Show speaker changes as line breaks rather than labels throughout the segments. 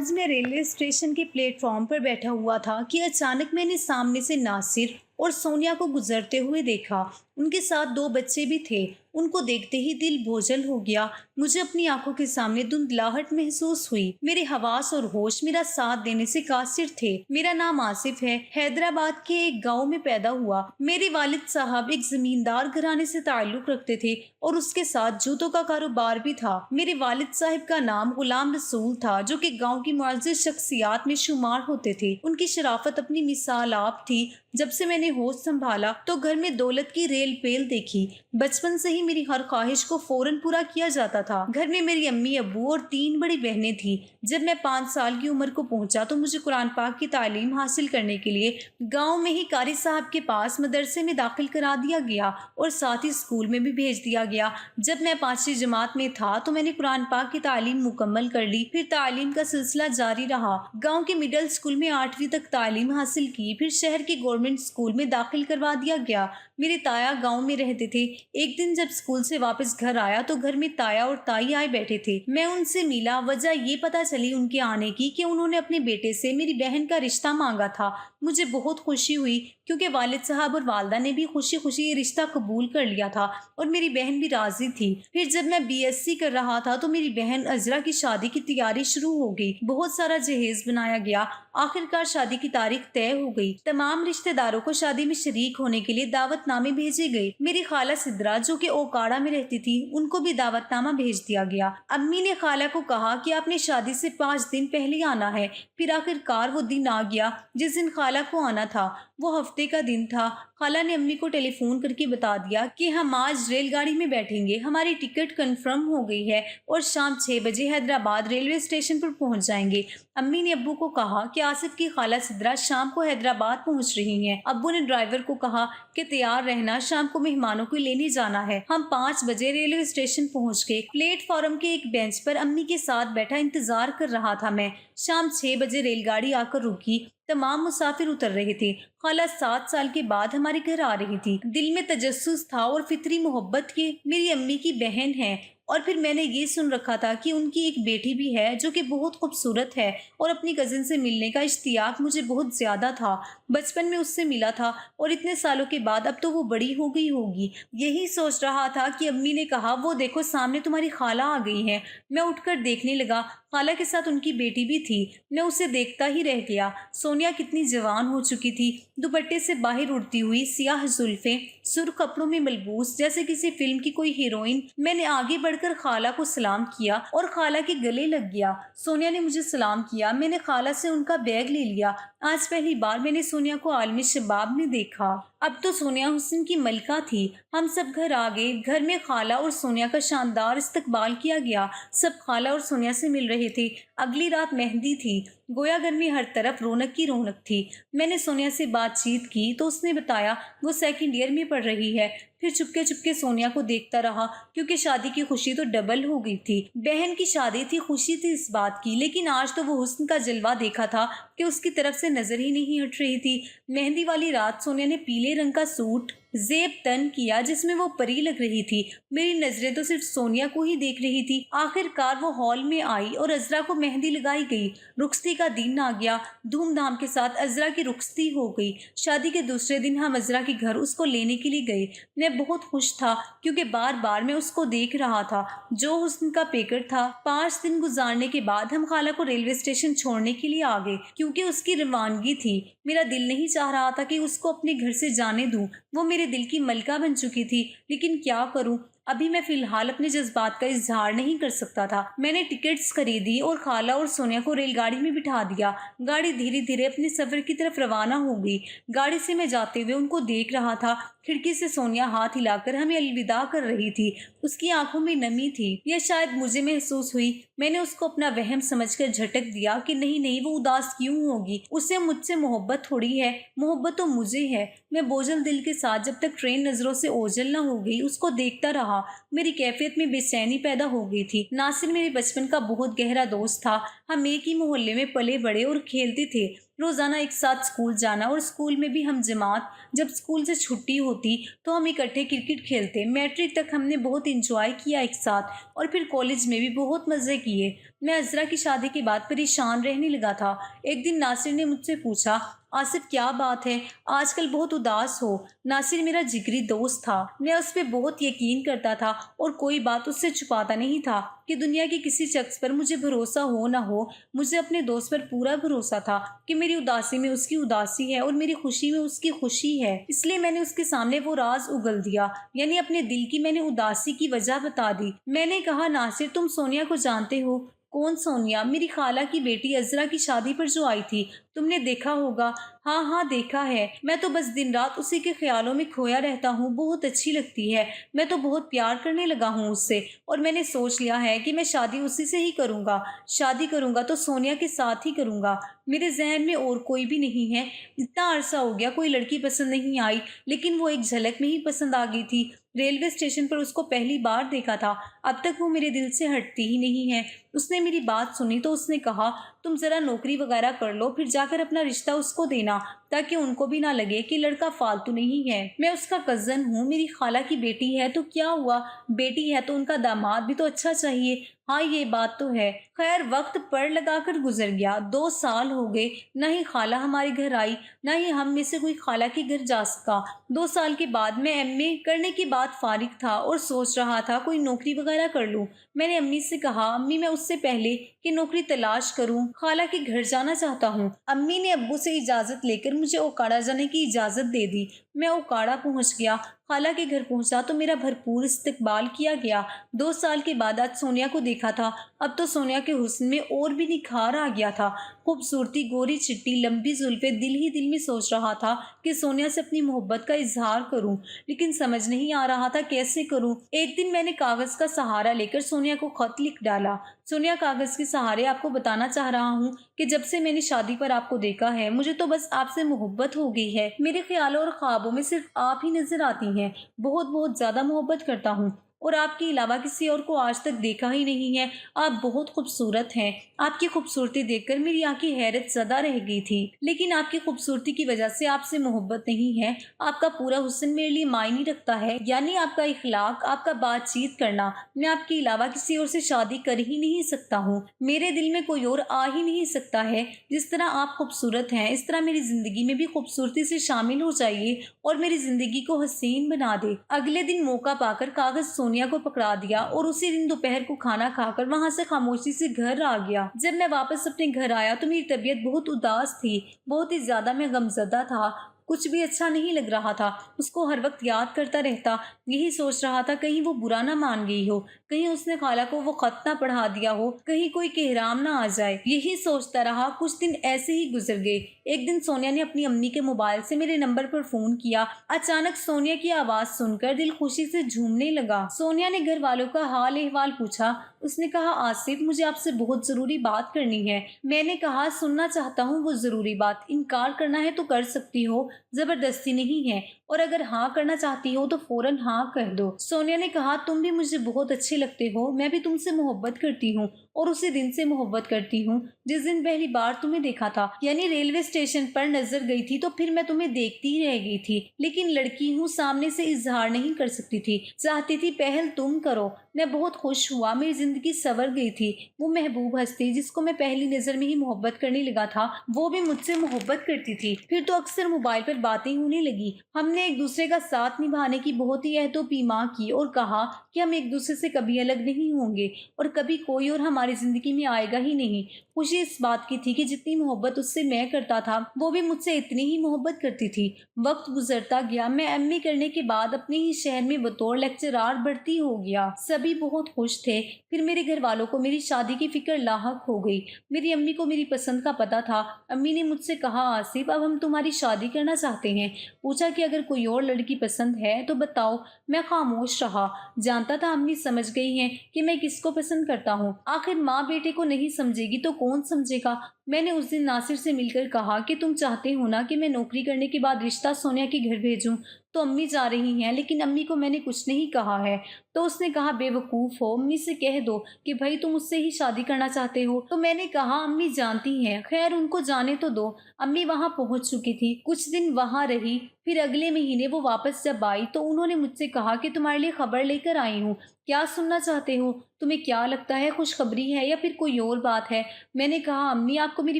आज मैं railway station के प्लेटफॉर्म पर बैठा हुआ था कि अचानक मैंने सामने से नासिर और सोनिया को गुजरते हुए देखा। उनके साथ दो बच्चे भी थे। उनको देखते ही दिल बोझल हो गया। मुझे अपनी आंखों के सामने धुंधलाहट महसूस हुई। मेरे हवास और होश मेरा साथ देने से कासिर थे। मेरा नाम आसिफ है, हैदराबाद के एक गांव में पैदा हुआ। मेरे वालिद साहब एक जमींदार घराने से ताल्लुक रखते थे और उसके साथ जूतों का कारोबार भी था। मेरे वालिद साहब का नाम गुलाम रसूल था, जो कि गांव की मुअज़्ज़ज़ शख्सियात में शुमार होते थे। उनकी शराफत अपनी मिसाल आप थी। जब से मैंने होश संभाला तो घर में दौलत की रेल पेल देखी। बचपन से ही मेरी हर ख्वाहिश को फौरन पूरा किया जाता था। घर में मेरी अम्मी, अब्बू और 3 बड़ी बहनें थी। जब मैं 5 साल की उम्र को पहुंचा तो मुझे कुरान पाक की तालीम हासिल करने के लिए गांव में ही कारी साहब के पास मदरसे में दाखिल करा दिया गया और साथ ही स्कूल में भी भेज दिया गया। जब मैं 5वीं जमात में था तो मैंने कुरान पाक की तालीम मुकम्मल कर ली। फिर तालीम का सिलसिला जारी रहा। गाँव के मिडिल स्कूल में 8वीं तक तालीम हासिल की। फिर शहर के गवर्नमेंट स्कूल में दाखिल करवा दिया गया। मेरे ताया गांव में रहते थे। एक दिन जब स्कूल से वापस घर आया तो घर में ताया और ताई आए बैठे थे। मैं उनसे मिला। वजह ये पता चली उनके आने की कि उन्होंने अपने बेटे से मेरी बहन का रिश्ता मांगा था। मुझे बहुत खुशी हुई क्योंकि वालिद साहब और वालदा ने भी खुशी खुशी ये रिश्ता कबूल कर लिया था और मेरी बहन भी राजी थी। फिर जब मैं बीएससी कर रहा था तो मेरी बहन अजरा की शादी की तैयारी शुरू हो गई। बहुत सारा जहेज बनाया गया। आखिरकार शादी की तारीख तय हो गई। तमाम रिश्तेदारों को शादी में शरीक होने के लिए दावतनामे भेजे गए। मेरी खाला सिद्रा, जो कि ओकाड़ा में रहती थी, उनको भी दावतनामा भेज दिया गया। अम्मी ने खाला को कहा कि आपने शादी से 5 दिन पहले आना है। फिर आखिरकार वो दिन आ गया जिस दिन खाला को आना था। वो हफ्ते का दिन था। खाला ने अम्मी को टेलीफोन करके बता दिया कि हम आज रेलगाड़ी में बैठेंगे। हमारी टिकट कंफर्म हो गई है और शाम 6 बजे हैदराबाद रेलवे स्टेशन पर पहुंच जाएंगे। अम्मी ने अब्बू को कहा कि आसिफ की खाला सिद्रा शाम को हैदराबाद पहुंच रही हैं। अब्बू ने ड्राइवर को कहा कि तैयार रहना, शाम को मेहमानों को लेने जाना है। हम 5 बजे रेलवे स्टेशन पहुंच गए। प्लेटफॉर्म के एक बेंच पर अम्मी के साथ बैठा इंतजार कर रहा था मैं। शाम 6 बजे रेलगाड़ी आकर रुकी। तमाम मुसाफिर उतर रहे थे। खाला 7 साल के बाद हमारे घर आ रही थी। दिल में तजस्सुस था और फितरी मोहब्बत की मेरी अम्मी की बहन है। और फिर मैंने ये सुन रखा था कि उनकी एक बेटी भी है जो कि बहुत खूबसूरत है और अपनी कजिन से मिलने का इश्तियाक मुझे बहुत ज्यादा था। बचपन में उससे मिला था और इतने सालों के बाद अब तो वो बड़ी हो गई होगी। यही सोच रहा था कि अम्मी ने कहा, वो देखो सामने तुम्हारी खाला आ गई है। मैं उठकर देखने लगा। खाला के साथ उनकी बेटी भी थी। मैं उसे देखता ही रह गया। सोनिया कितनी जवान हो चुकी थी। दुपट्टे से बाहर उड़ती हुई सियाह जुल्फें, सुर्ख कपड़ों में मलबूस जैसे किसी फिल्म की कोई हीरोइन। मैंने आगे बढ़कर खाला को सलाम किया और खाला के गले लग गया। सोनिया ने मुझे सलाम किया। मैंने खाला से उनका बैग ले लिया। आज पहली बार मैंने सोनिया को आलमी शबाब में देखा। अब तो सोनिया हुस्न की मलका थी। हम सब घर आ गए। घर में खाला और सोनिया का शानदार इस्तकबाल किया गया। सब खाला और सोनिया से मिल रहे थे। अगली रात मेहंदी थी। गोया घर में हर तरफ रौनक की रौनक थी। मैंने सोनिया से बातचीत की तो उसने बताया वो 2nd ईयर में पढ़ रही है। फिर चुपके चुपके सोनिया को देखता रहा क्योंकि शादी की खुशी तो डबल हो गई थी। बहन की शादी थी, खुशी थी इस बात की, लेकिन आज तो वो हुस्न का जलवा देखा था कि उसकी तरफ से नजर ही नहीं हट रही थी। मेहंदी वाली रात सोनिया ने पीले रंग का सूट जेब तन किया जिसमें वो परी लग रही थी। मेरी नजरें तो सिर्फ सोनिया को ही देख रही थी। आखिरकार वो हॉल में आई और अजरा को मेहंदी लगाई गई। रुखसती का दिन आ गया। धूमधाम के साथ अजरा की रुखसती हो गई। शादी के दूसरे दिन हम अजरा के घर उसको लेने के लिए गए। मैं बहुत खुश था क्योंकि बार बार मैं उसको देख रहा था। जो हुस्न का पेकर था। 5 दिन गुजारने के बाद हम खाला को रेलवे स्टेशन छोड़ने के लिए आ गए क्योंकि उसकी रवानगी थी। मेरा दिल नहीं चाह रहा था कि उसको अपने घर से जाने दूं। वो मेरे दिल की मलका बन चुकी थी, लेकिन क्या करूं। अभी मैं फिलहाल अपने जज्बात का इजहार नहीं कर सकता था। मैंने टिकट्स खरीदी और खाला और सोनिया को रेलगाड़ी में बिठा दिया। गाड़ी धीरे धीरे अपने सफर की तरफ रवाना हो गई। गाड़ी से मैं जाते हुए उनको देख रहा था। खिड़की से सोनिया हाथ हिलाकर हमें अलविदा कर रही थी। उसकी आंखों में नमी थी। यह शायद मुझे महसूस हुई। मैंने उसको अपना वहम समझकर झटक दिया कि नहीं नहीं, वो उदास क्यों होगी। उसे मुझसे मोहब्बत थोड़ी है, मोहब्बत तो मुझे है। मैं बोझल दिल के साथ जब तक ट्रेन नजरों से ओझल न हो गई उसको देखता रहा। रहा। मेरी कैफियत में बेचैनी पैदा हो गई थी। नासिर मेरे बचपन का बहुत गहरा दोस्त था। हम एक ही मोहल्ले में पले बड़े और खेलते थे। रोजाना एक साथ स्कूल जाना और स्कूल में भी हम जमात। जब स्कूल से छुट्टी होती तो हम इकट्ठे क्रिकेट खेलते। मैट्रिक तक हमने बहुत इंजॉय किया एक साथ और फिर कॉलेज में भी बहुत मजे किए। मैं अजरा की शादी के बाद परेशान रहने लगा था। एक दिन नासिर ने मुझसे पूछा, आसिफ क्या बात है, आजकल बहुत उदास हो। नासिर मेरा जिगरी दोस्त था। मैं उस पर बहुत यकीन करता था और कोई बात उससे छुपाता नहीं था कि दुनिया के किसी शख्स पर मुझे भरोसा हो ना हो, मुझे अपने दोस्त पर पूरा भरोसा था कि मेरी उदासी में उसकी उदासी है और मेरी खुशी में उसकी खुशी है। इसलिए मैंने उसके सामने वो राज उगल दिया, यानी अपने दिल की मैंने उदासी की वजह बता दी। मैंने कहा, नासिर तुम सोनिया को जानते हो? कौन सोनिया? मेरी खाला की बेटी अजरा की शादी पर जो आई थी, तुमने देखा होगा। हाँ हाँ देखा है, मैं तो बस दिन रात उसी के ख्यालों में खोया रहता हूँ। बहुत अच्छी लगती है, मैं तो बहुत प्यार करने लगा हूँ उससे और मैंने सोच लिया है कि मैं शादी उसी से ही करूँगा। शादी करूँगा तो सोनिया के साथ ही करूँगा। मेरे जहन में और कोई भी नहीं है। इतना अरसा हो गया कोई लड़की पसंद नहीं आई, लेकिन वो एक झलक में ही पसंद आ गई थी। रेलवे स्टेशन पर उसको पहली बार देखा था, अब तक वो मेरे दिल से हटती ही नहीं है। उसने मेरी बात सुनी तो उसने कहा, तुम जरा नौकरी वगैरह कर लो, फिर जाकर अपना रिश्ता उसको देना, ताकि उनको भी ना लगे कि लड़का फालतू नहीं है। मैं उसका कजन हूँ, मेरी खाला की बेटी है तो क्या हुआ, बेटी है तो उनका दामाद भी तो अच्छा चाहिए। हाँ ये बात तो है। खैर वक्त पर लगाकर गुजर गया। 2 साल हो गए, न ही खाला हमारे घर आई, न ही हम में से कोई खाला के घर जा सका। 2 साल के बाद मैं एमए करने के बाद फारिग था और सोच रहा था कोई नौकरी वगैरह कर लूँ। मैंने अम्मी से कहा, अम्मी मैं उससे पहले कि नौकरी तलाश करूं खाला के घर जाना चाहता हूं। अम्मी ने अब्बू से इजाज़त लेकर मुझे ओकाड़ा जाने की इजाज़त दे दी। मैं ओकाड़ा पहुंच गया। खाला के घर पहुंचा तो मेरा भरपूर इस्तकबाल किया गया। 2 साल के बाद आज सोनिया को देखा था। अब तो सोनिया के हुस्न में और भी निखार आ गया था। खूबसूरती, गोरी चिट्टी, लंबी जुल्फे। दिल ही दिल में सोच रहा था कि सोनिया से अपनी मोहब्बत का इजहार करूं, लेकिन समझ नहीं आ रहा था कैसे करूं। एक दिन मैंने कागज का सहारा लेकर सोनिया को खत लिख डाला। सोनिया, कागज के सहारे आपको बताना चाह रहा हूँ कि जब से मैंने शादी पर आपको देखा है, मुझे तो बस आपसे मोहब्बत हो गई है। मेरे ख्यालों और ख्वाबों में सिर्फ आप ही नजर आती हैं। बहुत बहुत ज्यादा मोहब्बत करता हूँ और आपके अलावा किसी और को आज तक देखा ही नहीं है। आप बहुत खूबसूरत हैं। आपकी खूबसूरती देखकर मेरी आंखें हैरत ज़दा रह गई थी, लेकिन आपकी खूबसूरती की वजह से आपसे मोहब्बत नहीं है। आपका पूरा हुस्न मेरे लिए मायने रखता है, यानी आपका इखलाक, आपका बातचीत करना। मैं आपके अलावा किसी और से शादी कर ही नहीं सकता हूँ। मेरे दिल में कोई और आ ही नहीं सकता है। जिस तरह आप खूबसूरत हैं, इस तरह मेरी जिंदगी में भी खूबसूरती से शामिल हो जाइए और मेरी जिंदगी को हसीन बना दे। अगले दिन मौका पाकर कागज सोनिया को पकड़ा दिया और उसी दिन दोपहर को खाना खाकर वहां से खामोशी से घर आ गया। जब मैं वापस अपने घर आया तो मेरी तबीयत बहुत उदास थी, बहुत ही ज्यादा मैं गमज़दा था। कुछ भी अच्छा नहीं लग रहा था। उसको हर वक्त याद करता रहता। यही सोच रहा था कहीं वो बुरा ना मान गई हो, कहीं उसने खाला को वो खत ना पढ़ा दिया हो, कहीं कोई कहराम ना आ जाए। यही सोचता रहा। कुछ दिन ऐसे ही गुजर गए। एक दिन सोनिया ने अपनी अम्मी के मोबाइल से मेरे नंबर पर फोन किया। अचानक सोनिया की आवाज सुनकर दिल खुशी से झूमने लगा। सोनिया ने घर वालों का हाल अहवाल पूछा। उसने कहा, आसिफ मुझे आपसे बहुत जरूरी बात करनी है। मैंने कहा, सुनना चाहता हूँ वो जरूरी बात। इनकार करना है तो कर सकती हो, जबरदस्ती नहीं है, और अगर हाँ करना चाहती हो तो फौरन हाँ कर दो। सोनिया ने कहा, तुम भी मुझे बहुत अच्छे लगते हो। मैं भी तुमसे मोहब्बत करती हूँ और उसी दिन से मोहब्बत करती हूँ जिस दिन पहली बार तुम्हें देखा था, यानी रेलवे स्टेशन पर नजर गई थी तो फिर मैं तुम्हें देखती ही रह गई थी। लेकिन लड़की हूँ, सामने से इजहार नहीं कर सकती थी। चाहती थी पहल तुम करो। मैं बहुत खुश हुआ। मेरी जिंदगी संवर गई थी। वो महबूब हस्ती जिसको मैं पहली नजर में ही मोहब्बत करने लगा था, वो भी मुझसे मोहब्बत करती थी। फिर तो अक्सर मोबाइल पर बातें होने लगी। हमने एक दूसरे का साथ निभाने की बहुत ही अहद पीमा की और कहा कि हम एक दूसरे से कभी अलग नहीं होंगे और कभी कोई और हमारी जिंदगी में आएगा ही नहीं। खुशी इस बात की थी कि जितनी मोहब्बत उससे मैं करता था, वो भी मुझसे इतनी ही मोहब्बत करती थी। वक्त गुजरता गया। मैं एमए करने के बाद अपने ही शहर में बतौर लेक्चरार भर्ती हो गया। सभी बहुत खुश थे। फिर मेरे घर वालों को मेरी शादी की फिक्र लाहक हो गई। मेरी अम्मी को मेरी पसंद का पता था। अम्मी ने मुझसे कहा, आसिफ अब हम तुम्हारी शादी करना चाहते हैं। पूछा कि अगर कोई और लड़की पसंद है तो बताओ। मैं खामोश रहा। जानता था अम्मी समझ गई हैं कि मैं किसको पसंद करता हूँ। आखिर माँ बेटे को नहीं समझेगी तो कौन समझेगा। मैंने उस दिन नासिर से मिलकर कहा कि तुम चाहते हो ना कि मैं नौकरी करने के बाद रिश्ता सोनिया के घर भेजूं, तो अम्मी जा रही हैं, लेकिन अम्मी को मैंने कुछ नहीं कहा है। तो उसने कहा, बेवकूफ़ हो, अम्मी से कह दो कि भाई तुम उससे ही शादी करना चाहते हो। तो मैंने कहा, अम्मी जानती हैं। खैर उनको जाने तो दो। अम्मी वहाँ पहुँच चुकी थी, कुछ दिन वहाँ रही, फिर अगले महीने वो वापस जब आई तो उन्होंने मुझसे कहा कि तुम्हारे लिए खबर लेकर आई हूँ, क्या सुनना चाहते हो? तुम्हें क्या लगता है, खुशखबरी है या फिर कोई और बात है? मैंने कहा, अम्मी आपको मेरी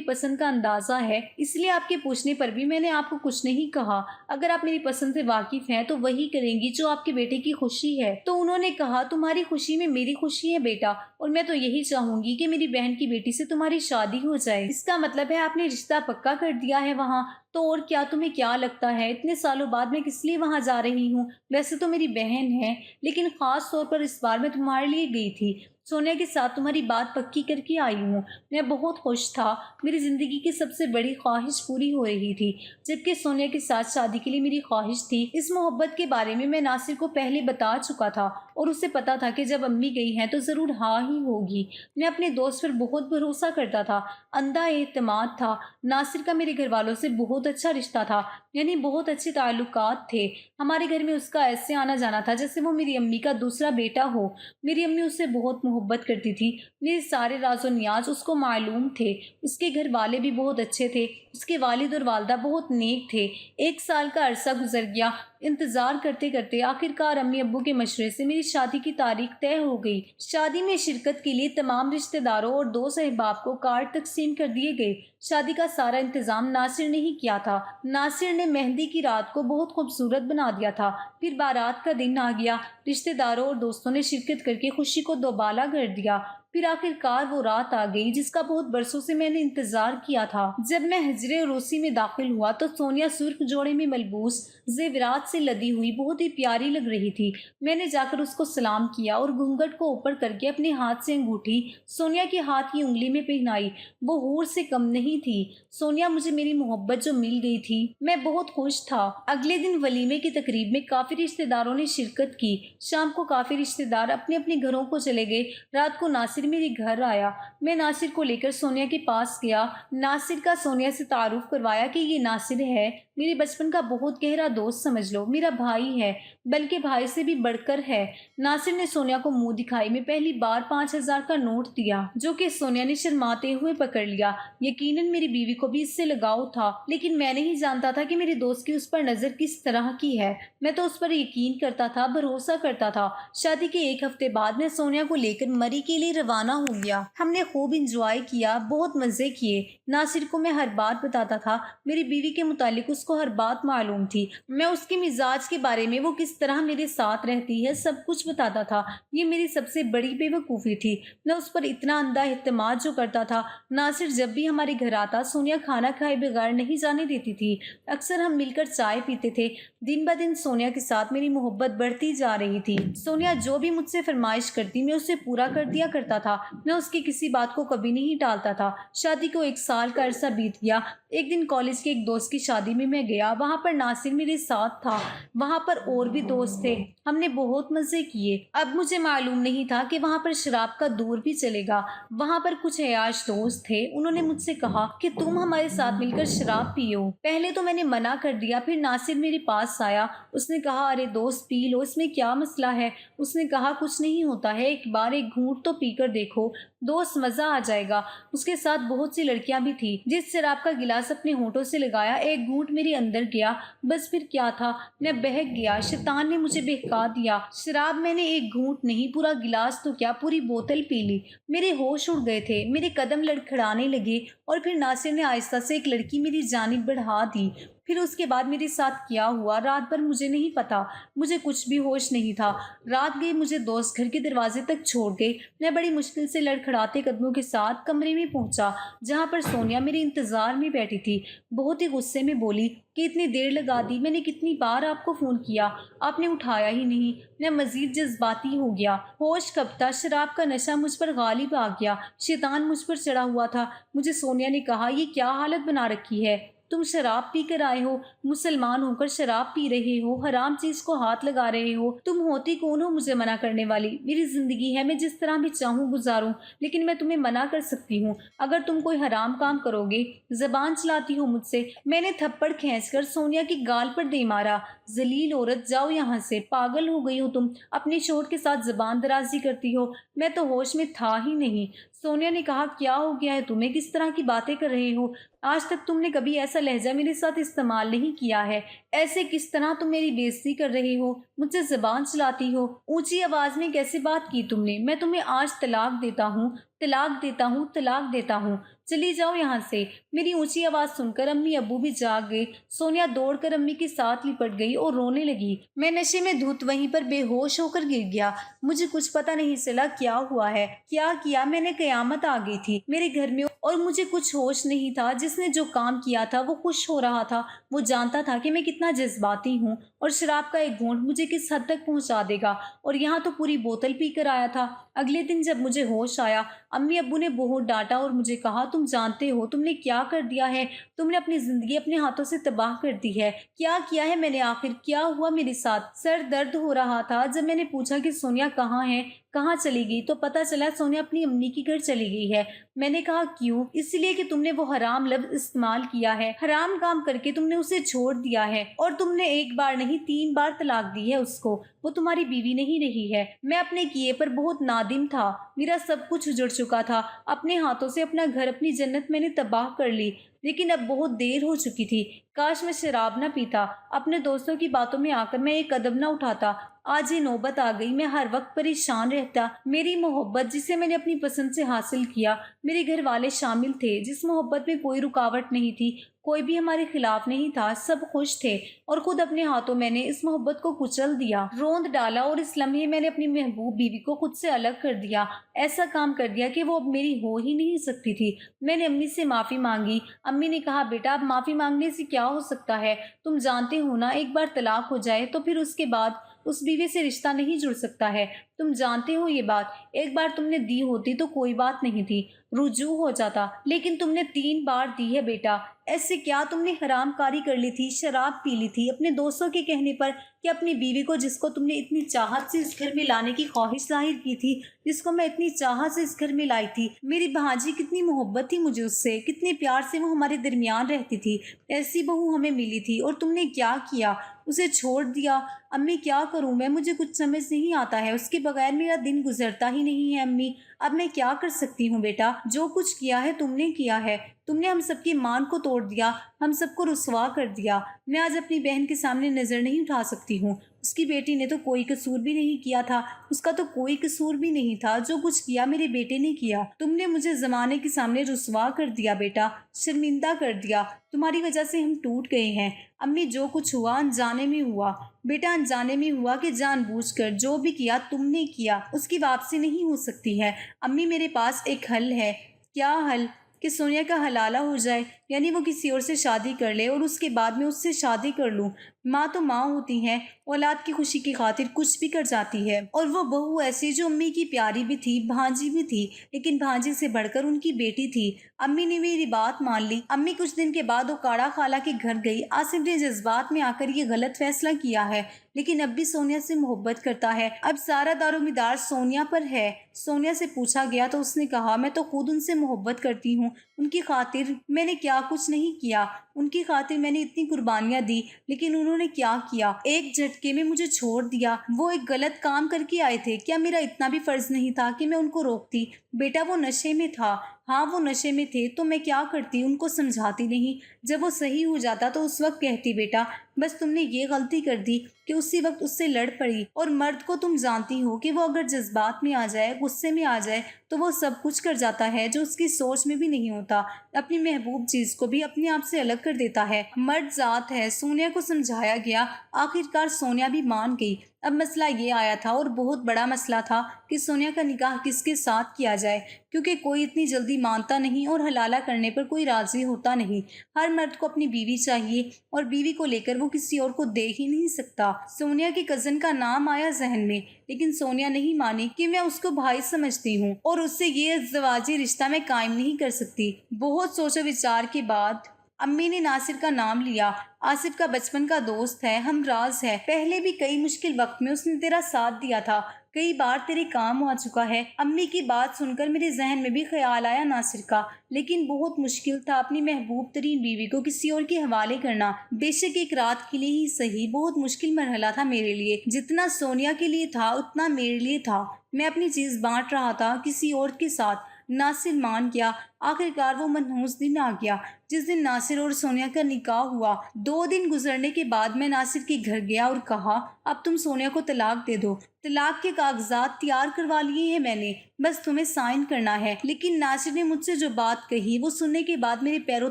पसंद का अंदाज़ा है, इसलिए आपके पूछने पर भी मैंने आपको कुछ नहीं कहा। अगर आप मेरी पसंद से वाकिफ हैं तो वही करेंगी जो आपके बेटे की खुशी है। तो उन्होंने कहा, तुम्हारी खुशी में मेरी खुशी है बेटा, और मैं तो यही चाहूंगी कि मेरी बहन की बेटी से तुम्हारी शादी हो जाए। इसका मतलब है आपने रिश्ता पक्का कर दिया है वहाँ? तो और क्या, तुम्हें क्या लगता है इतने सालों बाद मैं किस लिए वहाँ जा रही हूँ? वैसे तो मेरी बहन है, लेकिन खास तौर पर इस बार मैं तुम्हारे लिए गई थी। सोनिया के साथ तुम्हारी बात पक्की करके आई हूँ। मैं बहुत खुश था, मेरी ज़िंदगी की सबसे बड़ी ख्वाहिश पूरी हो रही थी, जबकि सोनिया के साथ शादी के लिए मेरी ख्वाहिश थी। इस मोहब्बत के बारे में मैं नासिर को पहले बता चुका था और उसे पता था कि जब अम्मी गई हैं तो ज़रूर हाँ ही होगी। मैं अपने दोस्त पर बहुत भरोसा करता था, अंधा एतमाद था। नासिर का मेरे घर वालों से बहुत अच्छा रिश्ता था, यानी बहुत अच्छे ताल्लुकात थे। हमारे घर में उसका ऐसे आना जाना था जैसे वो मेरी अम्मी का दूसरा बेटा हो। मेरी अम्मी उससे बहुत मोहब्बत करती थी, मेरे सारे राज और नियाज उसको मालूम थे। उसके घर वाले भी बहुत अच्छे थे, उसके वालिद और वालदा बहुत नेक थे। 1 साल का अरसा गुजर गया, इंतज़ार करते करते आखिरकार अम्मी अब्बू के मशवरे से मेरी शादी की तारीख तय हो गई। शादी में शिरकत के लिए तमाम रिश्तेदारों और दोस्त अहबाब को कार्ड तकसीम कर दिए गए। शादी का सारा इंतजाम नासिर ने ही किया था। नासिर ने मेहंदी की रात को बहुत खूबसूरत बना दिया था। फिर बारात का दिन आ गया, रिश्तेदारों और दोस्तों ने शिरकत करके खुशी को दोबाला कर दिया। फिर आखिरकार वो रात आ गई जिसका बहुत बरसों से मैंने इंतजार किया था। जब मैं हजरे रोसी में दाखिल हुआ तो सोनिया सुर्ख जोड़े में मलबूस जेवरात से लदी हुई बहुत ही प्यारी लग रही थी। मैंने जाकर उसको सलाम किया और घूंघट को ऊपर करके अपने हाथ से अंगूठी सोनिया के हाथ की उंगली में पहनाई। वो हूर से कम नहीं थी। सोनिया, मुझे मेरी मोहब्बत जो मिल गई थी, मैं बहुत खुश था। अगले दिन वलीमे की तकरीब में काफी रिश्तेदारों ने शिरकत की। शाम को काफी रिश्तेदार अपने अपने घरों को चले गए। रात को नासिर मेरे घर आया। मैं नासिर को लेकर सोनिया के पास गया। नासिर का सोनिया से तारुफ करवाया कि ये नासिर है, मेरे बचपन का बहुत गहरा दोस्त समझ लो, मेरा भाई है, बल्कि भाई से भी बढ़कर है। नासिर ने सोनिया को मुंह दिखाई में पहली बार 5,000 का नोट दिया, जो कि सोनिया ने शर्माते हुए पकड़ लिया। यकीनन मेरी बीवी को भी इससे लगाव था, लेकिन मैं नहीं जानता था कि मेरे दोस्त की उस पर नजर किस तरह की है। मैं तो उस पर यकीन करता था, भरोसा करता था। शादी के 1 हफ्ते बाद मैं सोनिया को लेकर मरी के लिए रवाना हो गया। हमने खूब इंजॉय किया, बहुत मजे किए। नासिर को मैं हर बात बताता था, मेरी बीवी के मुतालिक उसको हर बात मालूम थी। मैं उसके मिजाज के बारे में, वो किस तरह मेरे साथ रहती है, सब कुछ बताता था। ये मेरी सबसे बड़ी बेवकूफ़ी थी। मैं उस पर इतना अंधा एतमाद जो करता था। नासिर जब भी हमारे घर आता सोनिया खाना खाए बगैर नहीं जाने देती थी। अक्सर हम मिलकर चाय पीते थे। दिन ब दिन सोनिया के साथ मेरी मोहब्बत बढ़ती जा रही थी। सोनिया जो भी मुझसे फरमाइश करती मैं उसे पूरा कर दिया करता था। मैं उसकी किसी बात को कभी नहीं टालता था। शादी को 1 साल का अरसा बीत गया। एक दिन कॉलेज के एक दोस्त की शादी में मैं गया। वहाँ पर नासिर मेरे साथ था। वहाँ पर और भी दोस्त थे। हमने बहुत मजे किए। अब मुझे मालूम नहीं था कि वहाँ पर शराब का दौर भी चलेगा। वहाँ पर कुछ अयाश दोस्त थे। उन्होंने मुझसे कहा कि तुम हमारे साथ मिलकर शराब पियो। पहले तो मैंने मना कर दिया, फिर नासिर मेरे पास आया। उसने कहा, अरे दोस्त पी लो, इसमें क्या मसला है? उसने कहा, कुछ नहीं होता है, एक बार एक घूंट तो पीकर देखो दोस्त, मजा आ जाएगा। उसके साथ बहुत सी लड़कियां भी थी। जिस शराब का गिलास अपने होठों से लगाया, एक घूंट मेरे अंदर गया। बस फिर क्या था, मैं बहक गया। शैतान ने मुझे बहका दिया। शराब मैंने एक घूंट नहीं, पूरा गिलास तो क्या, पूरी बोतल पी ली। मेरे होश उड़ गए थे, मेरे कदम लड़खड़ाने लगे और फिर नासिर ने आहिस्ता से एक लड़की मेरी जानिब बढ़ा दी। फिर उसके बाद मेरे साथ क्या हुआ रात भर मुझे नहीं पता। मुझे कुछ भी होश नहीं था। रात गई, मुझे दोस्त घर के दरवाजे तक छोड़ गए। मैं बड़ी मुश्किल से लड़खड़ाते कदमों के साथ कमरे में पहुंचा, जहां पर सोनिया मेरे इंतजार में बैठी थी। बहुत ही गुस्से में बोली कि इतनी देर लगा दी, मैंने कितनी बार आपको फ़ोन किया, आपने उठाया ही नहीं। मैं मज़ीद जज्बाती हो गया। होश कब था, शराब का नशा मुझ पर गालिब आ गया। शैतान मुझ पर चढ़ा हुआ था। मुझे सोनिया ने कहा, ये क्या हालत बना रखी है, तुम शराब पी कर आए हो, मुसलमान होकर शराब पी रहे हो, हराम चीज को हाथ लगा रहे हो। तुम होती कौन हो मुझे मना करने वाली? मेरी जिंदगी है, मैं जिस तरह भी चाहूँ गुजारूं, लेकिन मैं तुम्हें मना कर सकती हूँ अगर तुम कोई हराम काम करोगे। जबान चलाती हो मुझसे। मैंने थप्पड़ खींचकर सोनिया की गाल पर दे मारा। जलील औरत, जाओ यहाँ से, पागल हो गई हो तुम, अपने शोहर के साथ जबान दराजी करती हो। मैं तो होश में था ही नहीं। सोनिया ने कहा, क्या हो गया है तुम्हें, किस तरह की बातें कर रहे हो? आज तक तुमने कभी ऐसा लहजा मेरे साथ इस्तेमाल नहीं किया है। ऐसे किस तरह तुम मेरी बेइज्जती कर रहे हो, मुझसे जबान चलाती हो? ऊंची आवाज में कैसे बात की तुमने? मैं तुम्हें आज तलाक देता हूँ, तलाक देता हूँ, तलाक देता हूँ। चली जाओ यहाँ से। मेरी ऊंची आवाज सुनकर अम्मी अब्बू भी जाग गए। सोनिया दौड़कर अम्मी के साथ लिपट गई और रोने लगी। मैं नशे में धुत वहीं पर बेहोश होकर गिर गया। मुझे कुछ पता नहीं चला क्या हुआ है, क्या किया मैंने। कयामत आ गई थी मेरे घर में और मुझे कुछ होश नहीं था। जिसने जो काम किया था वो खुश हो रहा था। वो जानता था कि मैं कितना जज्बाती हूँ और शराब का एक घूंट मुझे किस हद तक पहुंचा देगा। और यहाँ तो पूरी बोतल पी कर आया था। अगले दिन जब मुझे होश आया, अम्मी अब्बू ने बहुत डांटा और मुझे कहा, तुम जानते हो तुमने क्या कर दिया है? तुमने अपनी जिंदगी अपने हाथों से तबाह कर दी है। क्या किया है मैंने आखिर? क्या हुआ मेरे साथ? सर दर्द हो रहा था। जब मैंने पूछा कि सोनिया कहाँ है, कहाँ चली गई, तो पता चला सोनिया अपनी अम्मी के घर चली गई है। मैंने कहा, क्यों? इसलिए कि तुमने वो हराम लफ्ज इस्तेमाल किया है। हराम काम करके तुमने उसे छोड़ दिया है और तुमने एक बार नहीं 3 बार तलाक दी है उसको। वो तुम्हारी बीवी नहीं रही है। मैं अपने किए पर बहुत नादिम था। मेरा सब कुछ उजड़ चुका था। अपने हाथों से अपना घर, अपनी जन्नत मैंने तबाह कर ली। लेकिन अब बहुत देर हो चुकी थी। काश मैं शराब न पीता, अपने दोस्तों की बातों में आकर मैं एक कदम न उठाता। आज ये नौबत आ गई। मैं हर वक्त परेशान रहता। मेरी मोहब्बत जिसे मैंने अपनी पसंद से हासिल किया, मेरे घर वाले शामिल थे, जिस मोहब्बत में कोई रुकावट नहीं थी, कोई भी हमारे खिलाफ नहीं था, सब खुश थे। और खुद अपने हाथों मैंने इस मोहब्बत को कुचल दिया, रोंद डाला और इस लम्हे मैंने अपनी महबूब बीवी को खुद से अलग कर दिया। ऐसा काम कर दिया कि वो अब मेरी हो ही नहीं सकती थी। मैंने अम्मी से माफ़ी मांगी। अम्मी ने कहा, बेटा अब माफ़ी मांगने से क्या हो सकता है? तुम जानते हो ना, एक बार तलाक हो जाए तो फिर उसके बाद उस बीवी से रिश्ता नहीं जुड़ सकता है। तुम जानते हो ये बात। एक बार तुमने दी होती तो कोई बात नहीं थी, रुजू हो जाता, लेकिन तुमने 3 बार दी है बेटा। ऐसे क्या तुमने हरामकारी कर ली थी, शराब पी ली थी अपने दोस्तों के कहने पर, कि अपनी बीवी को, जिसको तुमने इतनी चाहत से इस घर में लाने की ख्वाहिश जाहिर की थी, जिसको मैं इतनी चाहत से इस घर में लाई थी। मेरी भांजी, कितनी मोहब्बत थी मुझे उससे, कितने प्यार से वो हमारे दरमियान रहती थी। ऐसी बहू हमें मिली थी और तुमने क्या किया? उसे छोड़ दिया। अम्मी क्या करूं मैं, मुझे कुछ समझ नहीं आता है। उसके बगैर मेरा दिन गुजरता ही नहीं है अम्मी। अब मैं क्या कर सकती हूँ बेटा? जो कुछ किया है तुमने किया है। तुमने हम सबकी मान को तोड़ दिया, हम सबको रुसवा कर दिया। मैं आज अपनी बहन के सामने नजर नहीं उठा सकती हूँ। उसकी बेटी ने तो कोई कसूर भी नहीं किया था, उसका तो कोई कसूर भी नहीं था। जो कुछ किया मेरे बेटे ने किया। तुमने मुझे जमाने के सामने रुसवा कर दिया बेटा, शर्मिंदा कर दिया। तुम्हारी वजह से हम टूट गए हैं। अम्मी, जो कुछ हुआ अनजाने में हुआ बेटा, अनजाने में हुआ कि जानबूझकर। जो भी किया तुमने किया, उसकी वापसी नहीं हो सकती है। अम्मी, मेरे पास एक हल है। क्या हल? कि सोनिया का हलाला हो जाए, यानी वो किसी और से शादी कर ले और उसके बाद में उससे शादी कर लूं। माँ तो माँ होती है, औलाद की खुशी की खातिर कुछ भी कर जाती है। और वो बहू ऐसी जो अम्मी की प्यारी भी थी, भांजी भी थी, लेकिन भांजी से बढ़कर उनकी बेटी थी। अम्मी ने मेरी बात मान ली। अम्मी कुछ दिन के बाद ओकाड़ा खाला के घर गई। आसिफ ने जज्बात में आकर ये गलत फैसला किया है, लेकिन अब भी सोनिया से मोहब्बत करता है। अब सारा दारोमदार सोनिया पर है। सोनिया से पूछा गया तो उसने कहा, मैं तो खुद उनसे मोहब्बत करती हूँ। उनकी खातिर मैंने क्या कुछ नहीं किया। उनकी खातिर मैंने इतनी कुर्बानियां दी, लेकिन उन्होंने क्या किया? एक झटके में मुझे छोड़ दिया। वो एक गलत काम करके आए थे। क्या मेरा इतना भी फर्ज नहीं था कि मैं उनको रोकती? बेटा, वो नशे में था। हाँ, वो नशे में थे तो मैं क्या करती? उनको समझाती नहीं। जब वो सही हो जाता तो उस वक्त कहती, बेटा बस तुमने ये गलती कर दी कि उसी वक्त उससे लड़ पड़ी। और मर्द को तुम जानती हो कि वो अगर जज्बात में आ जाए, गुस्से में आ जाए, तो वो सब कुछ कर जाता है जो उसकी सोच में भी नहीं होता। अपनी महबूब चीज को भी अपने आप से अलग कर देता है। मर्द जात है। सोनिया को समझाया गया। आखिरकार सोनिया भी मान गई। अब मसला ये आया था, और बहुत बड़ा मसला था, कि सोनिया का निकाह किसके साथ किया जाए, क्योंकि कोई इतनी जल्दी मानता नहीं और हलाला करने पर कोई राजी होता नहीं। हर मर्द को अपनी बीवी चाहिए और बीवी को लेकर वो किसी और को देख ही नहीं सकता। सोनिया के कजन का नाम आया जहन में, लेकिन सोनिया नहीं मानी कि मैं उसको भाई समझती हूँ और उससे ये ज़वाजी रिश्ता मैं कायम नहीं कर सकती। बहुत सोचो विचार के बाद امی نے ناصر کا نام لیا۔ آصف کا بچپن کا دوست ہے، ہمراز ہے، پہلے بھی کئی مشکل وقت میں اس نے تیرا ساتھ دیا تھا، کئی بار تیرے کام آ چکا ہے۔ امی کی بات سن کر میرے ذہن میں بھی خیال آیا ناصر کا، لیکن بہت مشکل تھا اپنی محبوب ترین بیوی کو کسی اور کے حوالے کرنا، بے شک ایک رات کے لیے ہی صحیح۔ بہت مشکل مرحلہ تھا میرے لیے، جتنا سونیا کے لیے تھا اتنا میرے لیے تھا۔ میں اپنی چیز بانٹ رہا تھا کسی اور کے ساتھ۔ ناصر مان گیا۔ آخرکار وہ منحوس دن آ گیا جس دن ناصر اور سونیا کا نکاح ہوا۔ 2 دن گزرنے کے بعد میں ناصر کے گھر گیا اور کہا، اب تم سونیا کو طلاق دے دو۔ طلاق کے کاغذات تیار کروا لیے ہیں میں نے، بس تمہیں سائن کرنا ہے۔ لیکن ناصر نے مجھ سے جو بات کہی وہ سننے کے بعد میرے پیروں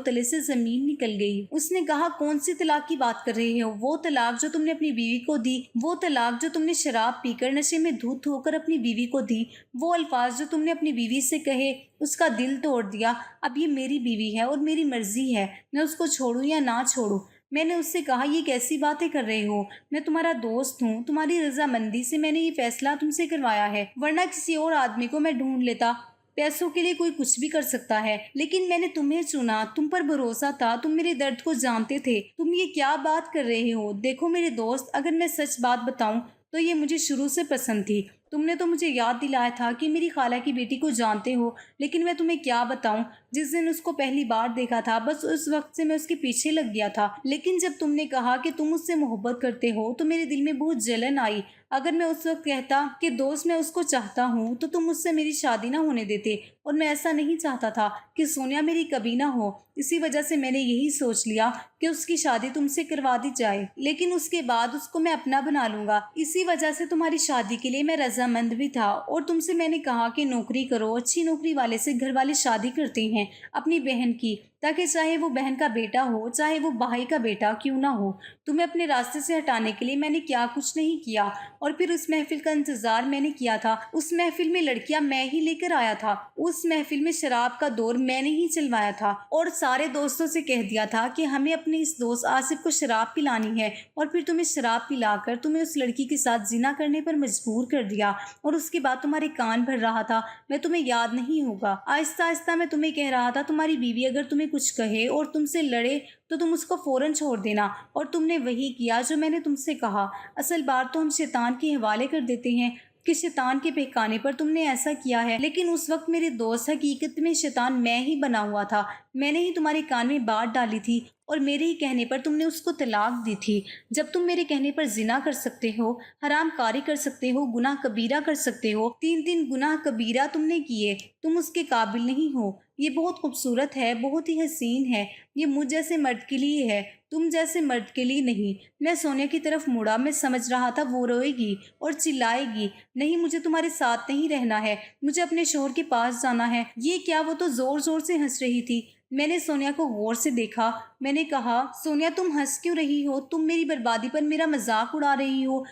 تلے سے زمین نکل گئی۔ اس نے کہا، کون سی طلاق کی بات کر رہے ہو؟ وہ طلاق جو تم نے اپنی بیوی کو دی، وہ طلاق جو تم نے شراب پی کر نشے میں دھت ہو کر اپنی بیوی کو دی، وہ الفاظ جو تم نے اپنی بیوی سے کہے، اس کا دل توڑ دیا۔ اب یہ میری بیوی ہے اور میری مرضی ہے میں اس کو چھوڑوں یا نہ چھوڑوں۔ میں نے اس سے کہا، یہ کیسی باتیں کر رہے ہو؟ میں تمہارا دوست ہوں، تمہاری رضامندی سے میں نے یہ فیصلہ تم سے کروایا ہے، ورنہ کسی اور آدمی کو میں ڈھونڈ لیتا۔ پیسوں کے لیے کوئی کچھ بھی کر سکتا ہے، لیکن میں نے تمہیں چنا، تم پر بھروسہ تھا، تم میرے درد کو جانتے تھے۔ تم یہ کیا بات کر رہے ہو؟ دیکھو میرے دوست، اگر میں سچ بات بتاؤں تو یہ مجھے شروع سے پسند تھی۔ تم نے تو مجھے یاد دلایا تھا کہ میری خالہ کی بیٹی کو جانتے ہو، لیکن میں تمہیں کیا بتاؤں، جس دن اس کو پہلی بار دیکھا تھا بس اس وقت سے میں اس کے پیچھے لگ گیا تھا۔ لیکن جب تم نے کہا کہ تم اس سے محبت کرتے ہو تو میرے دل میں بہت جلن آئی۔ اگر میں اس وقت کہتا کہ دوست میں اس کو چاہتا ہوں تو تم مجھ سے میری شادی نہ ہونے دیتے، اور میں ایسا نہیں چاہتا تھا کہ سونیا میری کبھی نہ ہو۔ اسی وجہ سے میں نے یہی سوچ لیا کہ اس کی شادی تم سے کروا دی جائے، لیکن اس کے بعد اس کو میں اپنا بنا لوں گا۔ اسی وجہ سے تمہاری شادی کے لیے میں رضامند بھی تھا، اور تم سے میں نے کہا کہ نوکری کرو، اچھی نوکری والے سے گھر والے شادی کرتے ہیں اپنی بہن کی، تاکہ چاہے وہ بہن کا بیٹا ہو چاہے وہ بھائی کا بیٹا کیوں نہ ہو۔ تمہیں اپنے راستے سے ہٹانے کے لیے میں نے کیا کچھ نہیں کیا، اور پھر اس محفل کا انتظار میں نے کیا تھا۔ اس محفل میں لڑکیاں میں ہی لے کر آیا تھا، اس محفل میں شراب کا دور میں نے ہی چلوایا تھا، اور سارے دوستوں سے کہہ دیا تھا کہ ہمیں اپنے اس دوست آصف کو شراب پلانی ہے، اور پھر تمہیں شراب پلا کر تمہیں اس لڑکی کے ساتھ زنا کرنے پر مجبور کر دیا، اور اس کے بعد تمہارے کان بھر رہا تھا، میں تمہیں یاد نہیں ہوگا۔ آہستہ آہستہ میں تمہیں کہہ رہا تھا، تمہاری بیوی اگر تمہیں کچھ کہے اور تم سے لڑے تو تم اس کو فوراً چھوڑ دینا، اور تم نے وہی کیا جو میں نے تم سے کہا۔ اصل بات تو ہم شیطان کے حوالے کر دیتے ہیں کہ شیطان کے بہکانے پر تم نے ایسا کیا ہے، لیکن اس وقت میرے دوست حقیقت میں شیطان میں ہی بنا ہوا تھا۔ میں نے ہی تمہارے کان میں بات ڈالی تھی، اور میرے ہی کہنے پر تم نے اس کو طلاق دی تھی۔ جب تم میرے کہنے پر زنا کر سکتے ہو، حرام کاری کر سکتے ہو، گناہ کبیرہ کر سکتے ہو، 3 گناہ کبیرہ تم نے کیے، تم اس کے قابل نہیں ہو۔ یہ بہت خوبصورت ہے، بہت ہی حسین ہے، یہ مجھ جیسے مرد کے لیے ہے، تم جیسے مرد کے لیے نہیں۔ میں سونیا کی طرف مڑا، میں سمجھ رہا تھا وہ روئے گی اور چلائے گی، نہیں مجھے تمہارے ساتھ نہیں رہنا ہے، مجھے اپنے شوہر کے پاس جانا ہے۔ یہ کیا، وہ تو زور زور سے ہنس رہی تھی۔ میں نے سونیا کو غور سے دیکھا۔ میں نے کہا، سونیا تم ہنس کیوں رہی ہو؟ تم میری بربادی پر میرا مذاق اڑا رہی ہو۔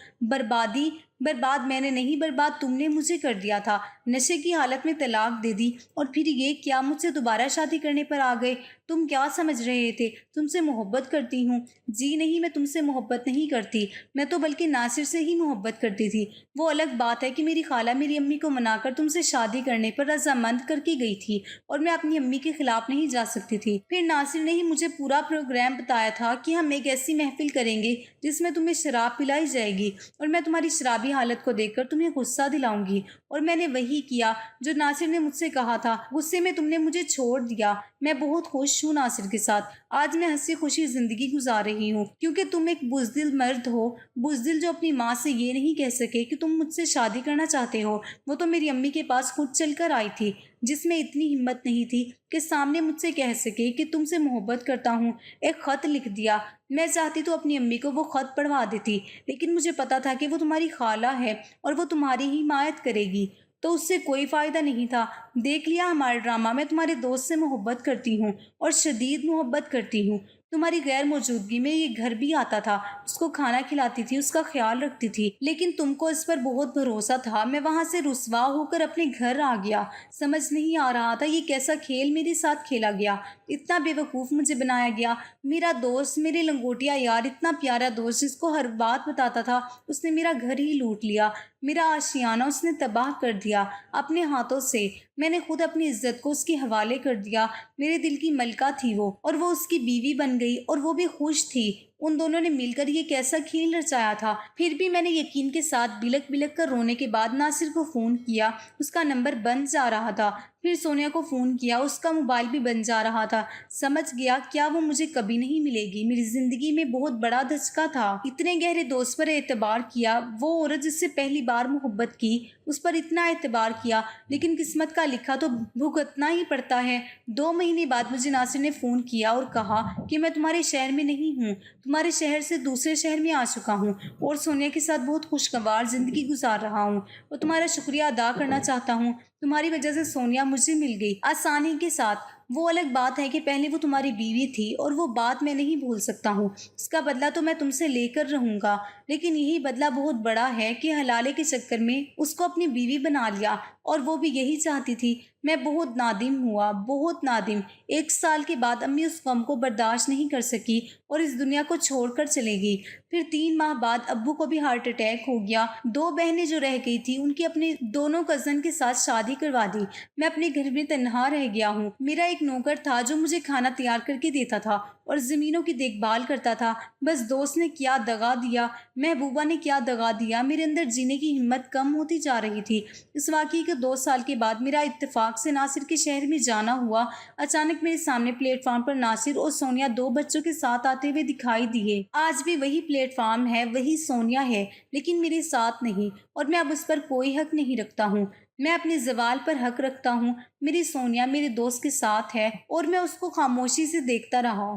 برباد میں نے نہیں، برباد تم نے مجھے کر دیا تھا، نشے کی حالت میں طلاق دے دی، اور پھر یہ کیا، مجھ سے دوبارہ شادی کرنے پر آ گئے۔ تم کیا سمجھ رہے تھے تم سے محبت کرتی ہوں؟ جی نہیں، میں تم سے محبت نہیں کرتی، میں تو بلکہ ناصر سے ہی محبت کرتی تھی۔ وہ الگ بات ہے کہ میری خالہ میری امی کو منا کر تم سے شادی کرنے پر رضامند کر کے گئی تھی، اور میں اپنی امی کے خلاف نہیں جا سکتی تھی۔ پھر ناصر نے ہی مجھے پورا پروگرام بتایا تھا کہ ہم ایک ایسی محفل کریں گے جس میں تمہیں شراب پلائی جائے گی، اور میں تمہاری شرابی حالت کو دیکھ کر تمہیں غصہ دلاؤں گی، اور میں نے وہی کیا جو ناصر نے مجھ سے کہا تھا۔ غصے میں تم نے مجھے چھوڑ دیا۔ میں بہت خوش ہوں ناصر کے ساتھ، آج میں ہنسی خوشی زندگی گزار رہی ہوں، کیونکہ تم ایک بزدل مرد ہو، بزدل جو اپنی ماں سے یہ نہیں کہہ سکے کہ تم مجھ سے شادی کرنا چاہتے ہو۔ وہ تو میری امی کے پاس خود چل کر آئی تھی، جس میں اتنی ہمت نہیں تھی کہ سامنے مجھ سے کہہ سکے کہ تم سے محبت کرتا ہوں۔ ایک خط لکھ دیا۔ میں چاہتی تو اپنی امی کو وہ خط پڑھوا دیتی، لیکن مجھے پتا تھا کہ وہ تمہاری خالہ ہے اور وہ تمہاری ہی حمایت کرے گی، تو اس سے کوئی فائدہ نہیں تھا۔ دیکھ لیا ہمارا ڈرامہ، میں تمہارے دوست سے محبت کرتی ہوں، اور شدید محبت کرتی ہوں۔ تمہاری غیر موجودگی میں یہ گھر بھی آتا تھا، اس کو کھانا کھلاتی تھی، اس کا خیال رکھتی تھی، لیکن تم کو اس پر بہت بھروسہ تھا۔ میں وہاں سے رسوا ہو کر اپنے گھر آ گیا۔ سمجھ نہیں آ رہا تھا یہ کیسا کھیل میرے ساتھ کھیلا گیا، اتنا بے وقوف مجھے بنایا گیا۔ میرا دوست، میرے لنگوٹیا یار، اتنا پیارا دوست جس کو ہر بات بتاتا تھا، اس نے میرا گھر ہی لوٹ لیا۔ میرا آشیانہ اس نے تباہ کر دیا اپنے ہاتھوں سے۔ میں نے خود اپنی عزت کو اس کے حوالے کر دیا۔ میرے دل کی ملکہ تھی وہ، اور وہ اس کی بیوی بن گئی، اور وہ بھی خوش تھی۔ ان دونوں نے مل کر یہ کیسا کھیل رچایا تھا۔ پھر بھی میں نے یقین کے ساتھ بلک بلک کر رونے کے بعد ناصر کو فون کیا۔ اس کا نمبر بند جا رہا تھا۔ پھر سونیا کو فون کیا، اس کا موبائل بھی بند جا رہا تھا۔ سمجھ گیا کیا وہ مجھے کبھی نہیں ملے گی۔ میری زندگی میں بہت بڑا دھچکا تھا۔ اتنے گہرے دوست پر اعتبار کیا، وہ عورت جس سے پہلی بار محبت کی اس پر اتنا اعتبار کیا، لیکن قسمت کا لکھا تو بھگتنا ہی پڑتا ہے۔ 2 مہینے بعد مجھے ناصر نے فون کیا اور کہا کہ میں تمہارے شہر میں نہیں ہوں، تمہارے شہر سے دوسرے شہر میں آ چکا ہوں اور سونیا کے ساتھ بہت خوشگوار زندگی گزار رہا ہوں، اور تمہارا شکریہ ادا کرنا چاہتا ہوں۔ تمہاری وجہ سے سونیا مجھے مل گئی آسانی کے ساتھ۔ وہ الگ بات ہے کہ پہلے وہ تمہاری بیوی تھی، اور وہ بات میں نہیں بھول سکتا ہوں۔ اس کا بدلہ تو میں تم سے لے کر رہوں گا، لیکن یہی بدلہ بہت بڑا ہے کہ حلالے کے چکر میں اس کو اپنی بیوی بنا لیا، اور وہ بھی یہی چاہتی تھی۔ میں بہت نادم ہوا، بہت نادم۔ 1 سال کے بعد امی اس غم کو برداشت نہیں کر سکی اور اس دنیا کو چھوڑ کر چلے گئی۔ پھر 3 ماہ بعد ابو کو بھی ہارٹ اٹیک ہو گیا۔ 2 بہنیں جو رہ گئی تھی ان کی اپنے دونوں کزن کے ساتھ شادی کروا دی۔ میں اپنے گھر میں تنہا رہ گیا ہوں۔ میرا ایک نوکر تھا جو مجھے کھانا تیار کر کے دیتا تھا اور زمینوں کی دیکھ بھال کرتا تھا۔ بس دوست نے کیا دغا دیا، محبوبہ نے کیا دغا دیا۔ میرے اندر جینے کی ہمت کم ہوتی جا رہی تھی۔ اس واقعے کے 2 سال کے بعد میرا اتفاق سے ناصر کے شہر میں جانا ہوا۔ اچانک میرے سامنے پلیٹ فارم پر ناصر اور سونیا 2 بچوں کے ساتھ آتے ہوئے دکھائی دیے۔ آج بھی وہی پلیٹ فارم ہے، وہی سونیا ہے، لیکن میرے ساتھ نہیں، اور میں اب اس پر کوئی حق نہیں رکھتا ہوں۔ میں اپنے زوال پر حق رکھتا ہوں۔ میری سونیا میرے دوست کے ساتھ ہے، اور میں اس کو خاموشی سے دیکھتا رہا۔